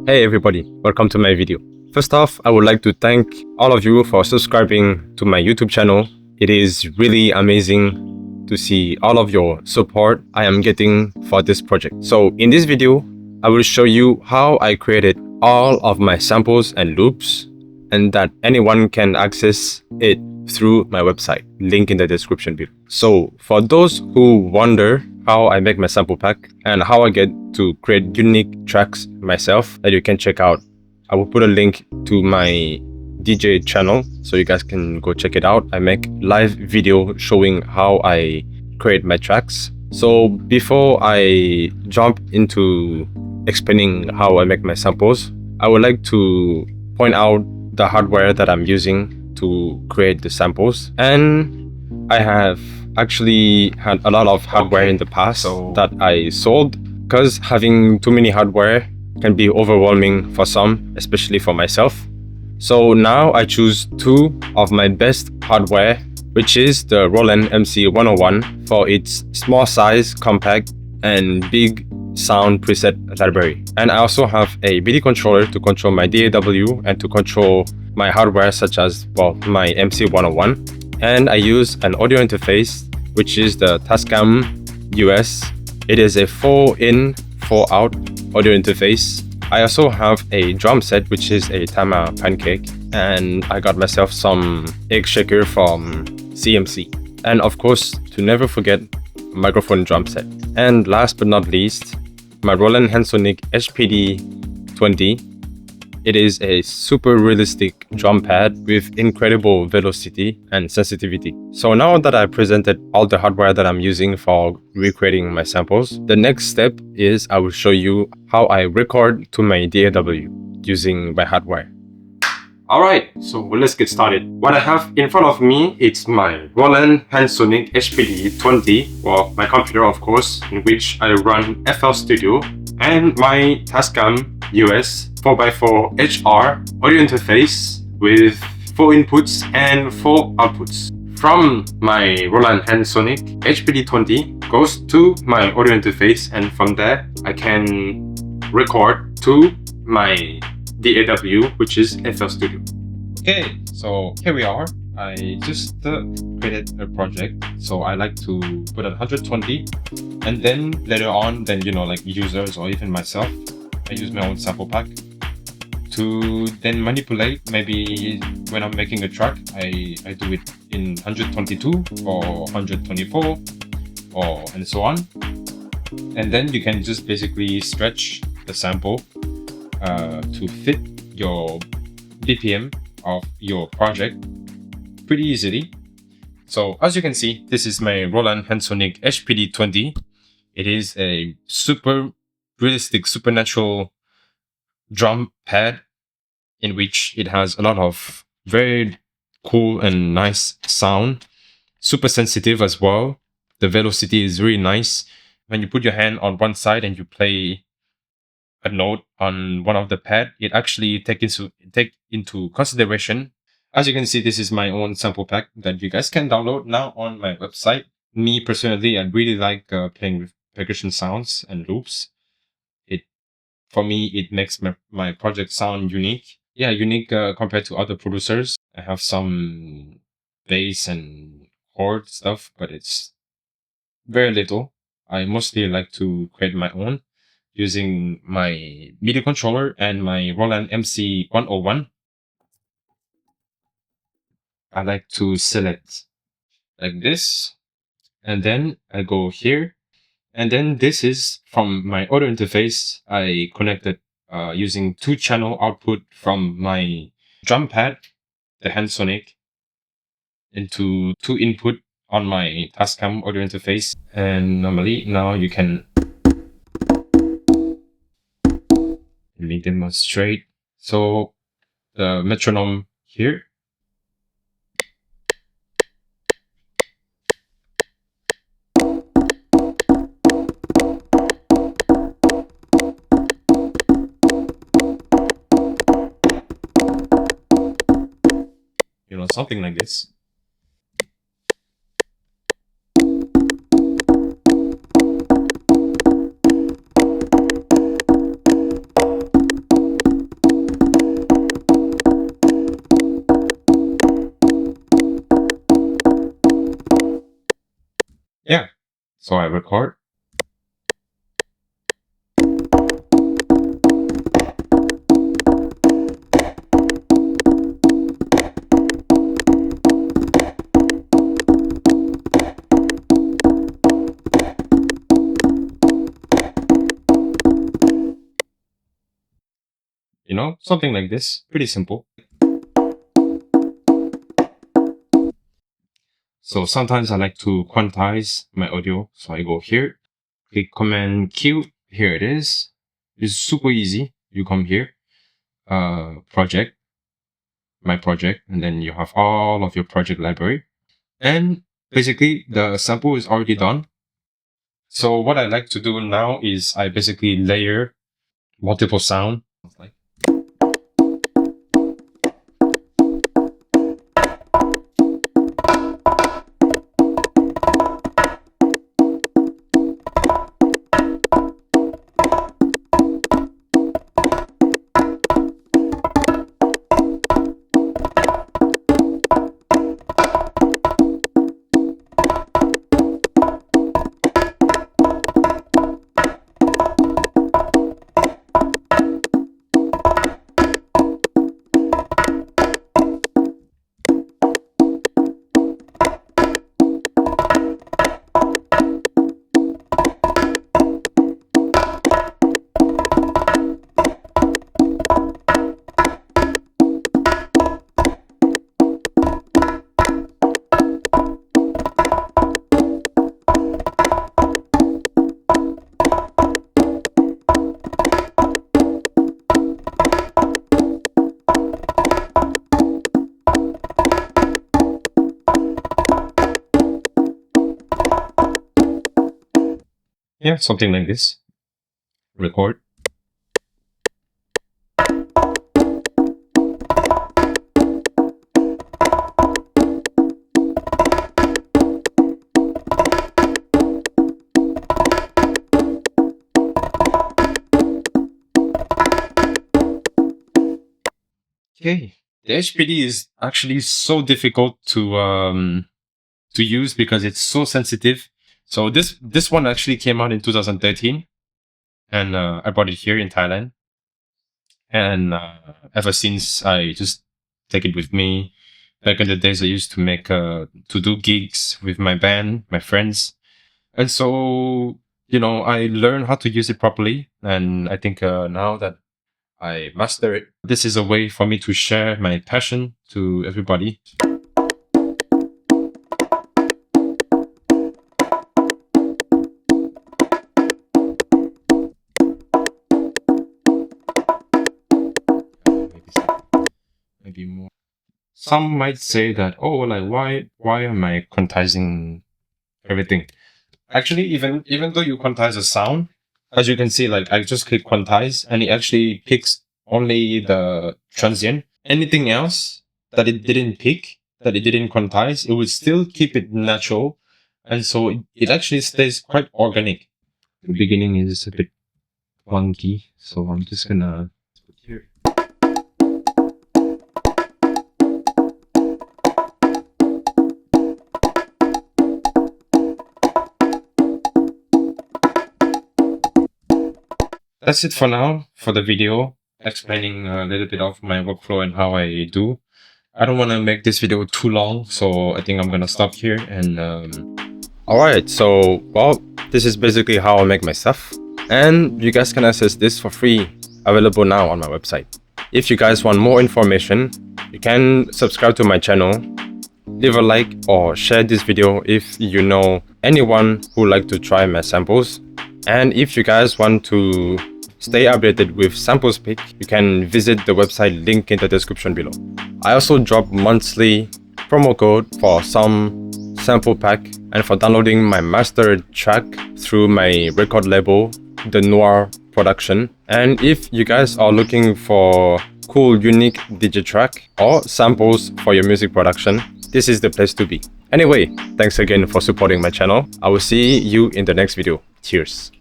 Hey everybody, welcome to my video. First off, I would like to thank all of you for subscribing to my YouTube channel. It is really amazing to see all of your support I am getting for this project. So in this video, I will show you how I created all of my samples and loops and that anyone can access it through my website, link in the description below. So for those who wonder how I make my sample pack and how I get to create unique tracks myself that you can check out, I will put a link to my DJ channel so you guys can go check it out. I make live video showing how I create my tracks. So before I jump into explaining how I make my samples, I would like to point out the hardware that I'm using to create the samples. And I have actually had a lot of hardware in the past that I sold because having too many hardware can be overwhelming for some, especially for myself. So now I choose two of my best hardware, which is the Roland MC101 for its small size, compact, and big sound preset library. And I also have a MIDI controller to control my DAW and to control my hardware such as, well, my MC101. And I use an audio interface, which is the Tascam US. It is a 4-in, 4-out audio interface. I also have a drum set, which is a Tama Pancake, and I got myself some egg shaker from CMC. And of course, to never forget, microphone drum set. And last but not least, my Roland Hansonic HPD20. It is a super realistic drum pad with incredible velocity and sensitivity. So now that I presented all the hardware that I'm using for recreating my samples, the next step is I will show you how I record to my DAW using my hardware. Alright, so let's get started. What I have in front of me, it's my Roland Hansonic HPD20, well, my computer of course, in which I run FL Studio, and my Tascam US 4x4 HR audio interface with 4 inputs and 4 outputs. From my Roland Hansonic HPD20 goes to my audio interface, and from there I can record to my DAW, which is FL Studio. Okay, so here we are. I just created a project, so I like to put at 120, and then later on, like users or even myself, I use my own sample pack to then manipulate. Maybe when I'm making a track, I do it in 122 or 124 and so on. And then you can just basically stretch the sample to fit your BPM of your project pretty easily. So as you can see, this is my Roland Hansonic HPD20. It is a super realistic, supernatural drum pad in which it has a lot of very cool and nice sound, super sensitive as well. The velocity is really nice. When you put your hand on one side and you play a note on one of the pad, it actually take into consideration. As you can see, this is my own sample pack that you guys can download now on my website. Me personally, I really like playing with percussion sounds and loops. For me, it makes my project sound unique. Yeah, unique compared to other producers. I have some bass and chord stuff, but it's very little. I mostly like to create my own using my MIDI controller and my Roland MC101. I like to select like this, and then I go here, and then this is from my audio interface. I connected using 2-channel output from my drum pad, the Hansonic, into 2 input on my Tascam audio interface. And normally now you can make them straight. So the metronome here. Something like this. So I record. You know, something like this. Pretty simple. So sometimes I like to quantize my audio. So I go here, click Command Q. Here it is. It's super easy. You come here, project, my project, and then you have all of your project library. And basically the sample is already done. So what I like to do now is I basically layer multiple sound. Yeah, something like this. Record. Okay. The HPD is actually so difficult to use because it's so sensitive. So this one actually came out in 2013, and I bought it here in Thailand. And ever since, I just take it with me. Back in the days, I used to make to do gigs with my band, my friends, and so I learned how to use it properly. And I think now that I master it, this is a way for me to share my passion to everybody. Maybe more. Some might say that, oh, like why am I quantizing everything? Actually, even though you quantize a sound, as you can see, like I just click quantize and it actually picks only the transient. Anything else that it didn't pick, that it didn't quantize, it would still keep it natural. And so it actually stays quite organic. The beginning is a bit funky, so I'm just gonna put here. That's it for now for the video, explaining a little bit of my workflow and how I do. I don't want to make this video too long, so I think I'm gonna stop here. And alright, so well, this is basically how I make my stuff, and you guys can access this for free, available now on my website. If you guys want more information, you can subscribe to my channel, leave a like or share this video if you know anyone who would like to try my samples. And if you guys want to stay updated with Samples Pik, you can visit the website link in the description below. I also drop monthly promo code for some sample pack and for downloading my mastered track through my record label, the Noir Production. And if you guys are looking for cool, unique DJ track or samples for your music production, this is the place to be. Anyway, thanks again for supporting my channel. I will see you in the next video. Cheers.